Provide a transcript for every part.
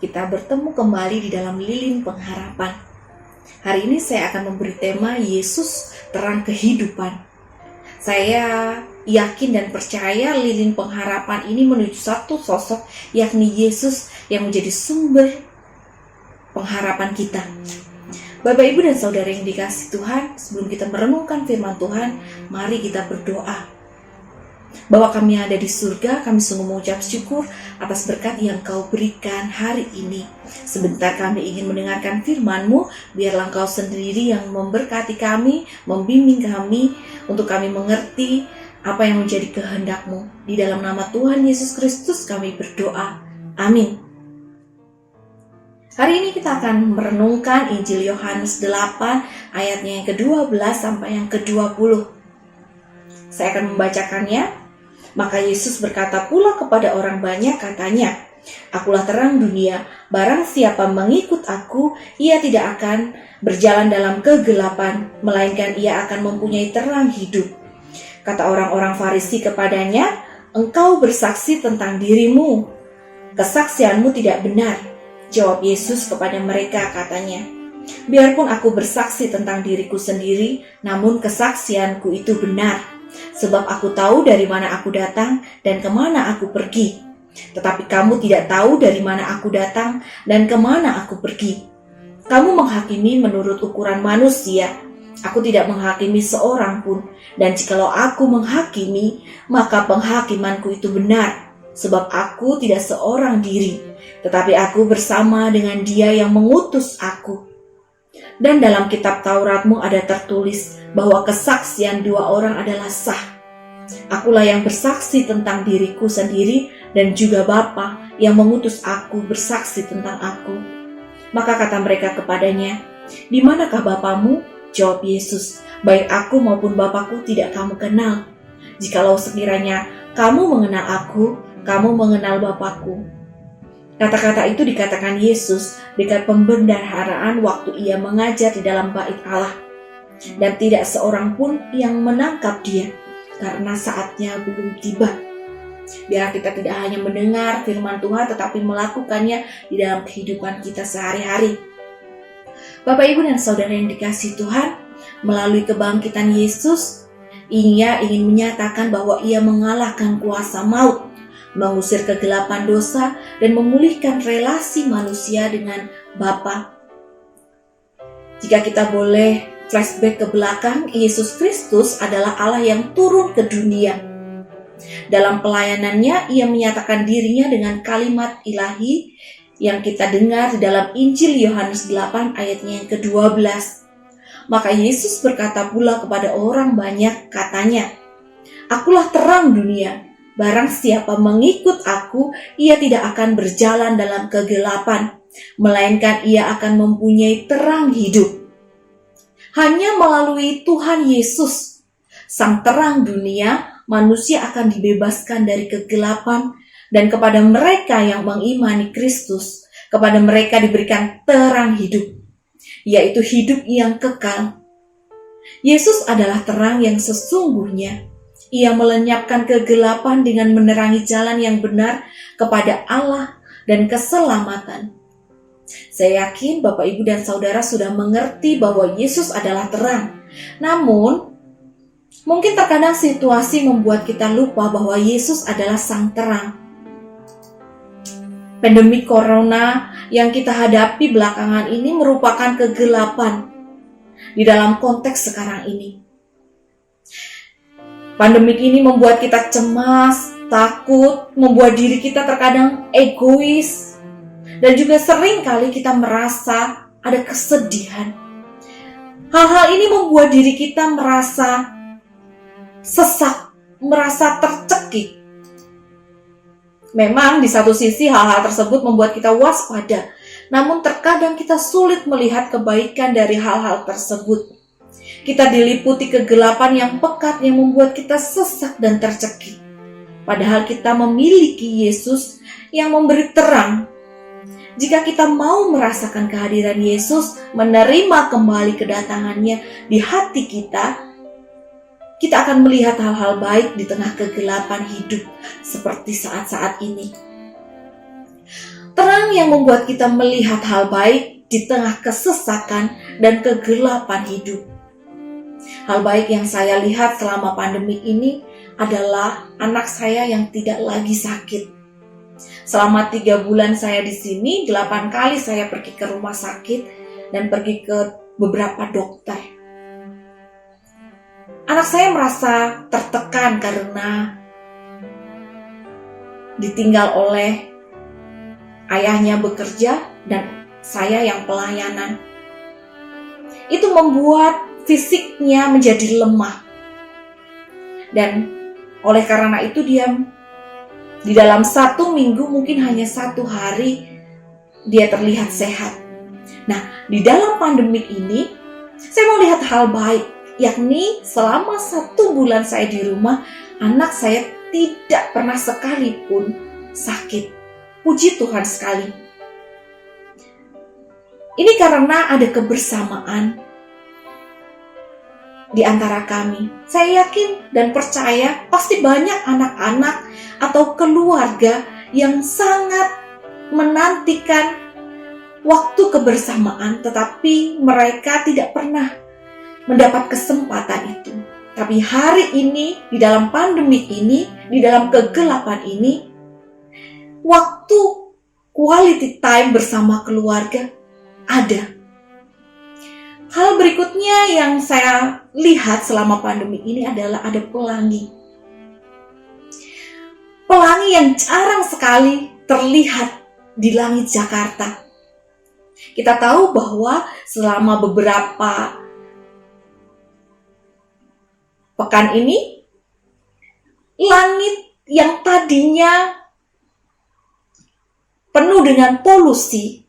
kita bertemu kembali di dalam lilin pengharapan. Hari ini saya akan memberi tema Yesus terang kehidupan. Saya yakin dan percaya lilin pengharapan ini menuju satu sosok, yakni Yesus yang menjadi sumber pengharapan kita. Bapak, Ibu, dan Saudara yang dikasihi Tuhan, sebelum kita merenungkan firman Tuhan, mari kita berdoa. Bahwa kami ada di surga, kami sungguh mengucap syukur atas berkat yang Kau berikan hari ini. Sebentar kami ingin mendengarkan firman-Mu, biarlah Engkau sendiri yang memberkati kami, membimbing kami, untuk kami mengerti apa yang menjadi kehendak-Mu. Di dalam nama Tuhan Yesus Kristus kami berdoa. Amin. Hari ini kita akan merenungkan Injil Yohanes 8 ayatnya yang ke-12 sampai yang ke-20. Saya akan membacakannya. Maka Yesus berkata pula kepada orang banyak, katanya, "Akulah terang dunia, barang siapa mengikut aku, ia tidak akan berjalan dalam kegelapan, melainkan ia akan mempunyai terang hidup." Kata orang-orang Farisi kepadanya, "Engkau bersaksi tentang dirimu, kesaksianmu tidak benar." Jawab Yesus kepada mereka, katanya, "Biarpun aku bersaksi tentang diriku sendiri, namun kesaksianku itu benar. Sebab aku tahu dari mana aku datang dan kemana aku pergi. Tetapi kamu tidak tahu dari mana aku datang dan kemana aku pergi. Kamu menghakimi menurut ukuran manusia. Aku tidak menghakimi seorang pun. Dan jikalau aku menghakimi, maka penghakimanku itu benar. Sebab aku tidak seorang diri, tetapi aku bersama dengan Dia yang mengutus aku. Dan dalam kitab Tauratmu ada tertulis bahwa kesaksian dua orang adalah sah. Akulah yang bersaksi tentang diriku sendiri, dan juga Bapa yang mengutus aku bersaksi tentang aku." Maka kata mereka kepadanya, "Di manakah Bapamu?" Jawab Yesus, "Baik aku maupun Bapakku tidak kamu kenal. Jikalau sekiranya kamu mengenal aku, kamu mengenal Bapakku." Kata-kata itu dikatakan Yesus dekat pembendaharaan waktu ia mengajar di dalam bait Allah. Dan tidak seorang pun yang menangkap dia, karena saatnya belum tiba. Biar kita tidak hanya mendengar firman Tuhan, tetapi melakukannya di dalam kehidupan kita sehari-hari. Bapak, Ibu, dan Saudara yang dikasihi Tuhan, melalui kebangkitan Yesus, Ia ingin menyatakan bahwa Ia mengalahkan kuasa maut, mengusir kegelapan dosa, dan memulihkan relasi manusia dengan Bapa. Jika kita boleh flashback ke belakang, Yesus Kristus adalah Allah yang turun ke dunia. Dalam pelayanannya, Ia menyatakan dirinya dengan kalimat ilahi yang kita dengar di dalam Injil Yohanes 8 ayatnya yang ke-12. Maka Yesus berkata pula kepada orang banyak, katanya, "Akulah terang dunia. Barang siapa mengikut aku, ia tidak akan berjalan dalam kegelapan, melainkan ia akan mempunyai terang hidup." Hanya melalui Tuhan Yesus, Sang terang dunia, manusia akan dibebaskan dari kegelapan, dan kepada mereka yang mengimani Kristus, kepada mereka diberikan terang hidup, yaitu hidup yang kekal. Yesus adalah terang yang sesungguhnya. Ia melenyapkan kegelapan dengan menerangi jalan yang benar kepada Allah dan keselamatan. Saya yakin Bapak, Ibu, dan Saudara sudah mengerti bahwa Yesus adalah terang. Namun, mungkin terkadang situasi membuat kita lupa bahwa Yesus adalah Sang terang. Pandemi Corona yang kita hadapi belakangan ini merupakan kegelapan di dalam konteks sekarang ini. Pandemik ini membuat kita cemas, takut, membuat diri kita terkadang egois, dan juga sering kali kita merasa ada kesedihan. Hal-hal ini membuat diri kita merasa sesak, merasa tercekik. Memang di satu sisi hal-hal tersebut membuat kita waspada, namun terkadang kita sulit melihat kebaikan dari hal-hal tersebut. Kita diliputi kegelapan yang pekat yang membuat kita sesak dan tercekik. Padahal kita memiliki Yesus yang memberi terang. Jika kita mau merasakan kehadiran Yesus, menerima kembali kedatangannya di hati kita, kita akan melihat hal-hal baik di tengah kegelapan hidup seperti saat-saat ini. Terang yang membuat kita melihat hal baik di tengah kesesatan dan kegelapan hidup. Hal baik yang saya lihat selama pandemi ini adalah anak saya yang tidak lagi sakit. Selama 3 bulan saya di sini, 8 kali saya pergi ke rumah sakit dan pergi ke beberapa dokter. Anak saya merasa tertekan karena ditinggal oleh ayahnya bekerja dan saya yang pelayanan. Itu membuat fisiknya menjadi lemah. Dan oleh karena itu dia di dalam 1 minggu, mungkin hanya 1 hari, dia terlihat sehat. Nah, di dalam pandemi ini, saya melihat hal baik, yakni selama 1 bulan saya di rumah, anak saya tidak pernah sekalipun sakit. Puji Tuhan sekali. Ini karena ada kebersamaan di antara kami. Saya yakin dan percaya pasti banyak anak-anak atau keluarga yang sangat menantikan waktu kebersamaan, tetapi mereka tidak pernah mendapat kesempatan itu. Tapi hari ini, di dalam pandemi ini, di dalam kegelapan ini, waktu quality time bersama keluarga ada. Hal berikutnya yang saya lihat selama pandemi ini adalah ada pelangi. Pelangi yang jarang sekali terlihat di langit Jakarta. Kita tahu bahwa selama beberapa pekan ini, langit yang tadinya penuh dengan polusi,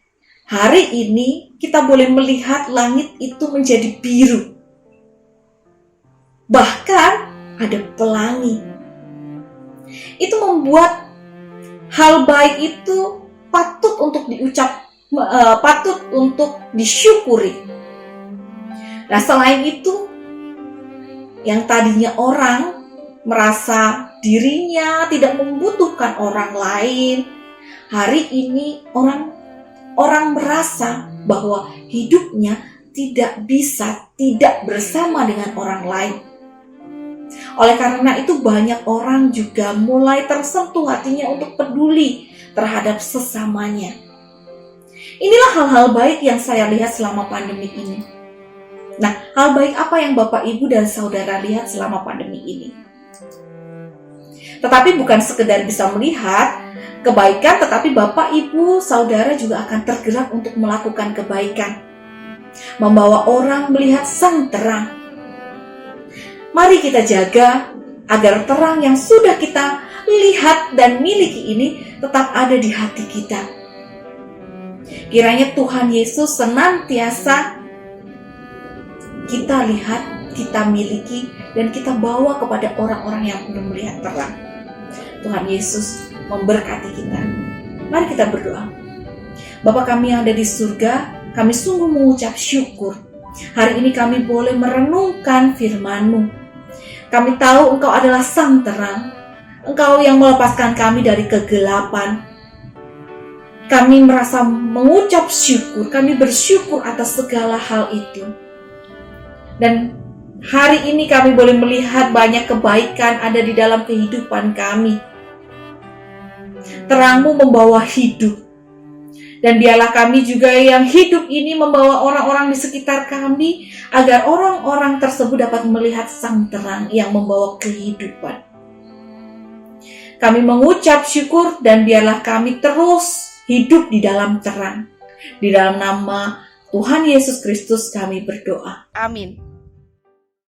hari ini kita boleh melihat langit itu menjadi biru. Bahkan ada pelangi. Itu membuat hal baik itu patut untuk disyukuri. Nah, selain itu, yang tadinya orang merasa dirinya tidak membutuhkan orang lain, hari ini orang merasa bahwa hidupnya tidak bisa tidak bersama dengan orang lain. Oleh karena itu banyak orang juga mulai tersentuh hatinya untuk peduli terhadap sesamanya. Inilah hal-hal baik yang saya lihat selama pandemi ini. Nah, hal baik apa yang Bapak, Ibu, dan Saudara lihat selama pandemi ini? Tetapi bukan sekedar bisa melihat kebaikan, tetapi Bapak, Ibu, Saudara juga akan tergerak untuk melakukan kebaikan. Membawa orang melihat sang terang. Mari kita jaga agar terang yang sudah kita lihat dan miliki ini tetap ada di hati kita. Kiranya Tuhan Yesus senantiasa kita lihat, kita miliki, dan kita bawa kepada orang-orang yang belum melihat terang. Tuhan Yesus memberkati kita. Mari kita berdoa. Bapa kami yang ada di surga, kami sungguh mengucap syukur. Hari ini kami boleh merenungkan firman-Mu. Kami tahu Engkau adalah sang terang. Engkau yang melepaskan kami dari kegelapan. Kami merasa mengucap syukur. Kami bersyukur atas segala hal itu. Dan hari ini kami boleh melihat banyak kebaikan ada di dalam kehidupan kami. Terang-Mu membawa hidup. Dan biarlah kami juga yang hidup ini membawa orang-orang di sekitar kami, agar orang-orang tersebut dapat melihat sang terang yang membawa kehidupan. Kami mengucap syukur dan biarlah kami terus hidup di dalam terang. Di dalam nama Tuhan Yesus Kristus kami berdoa. Amin.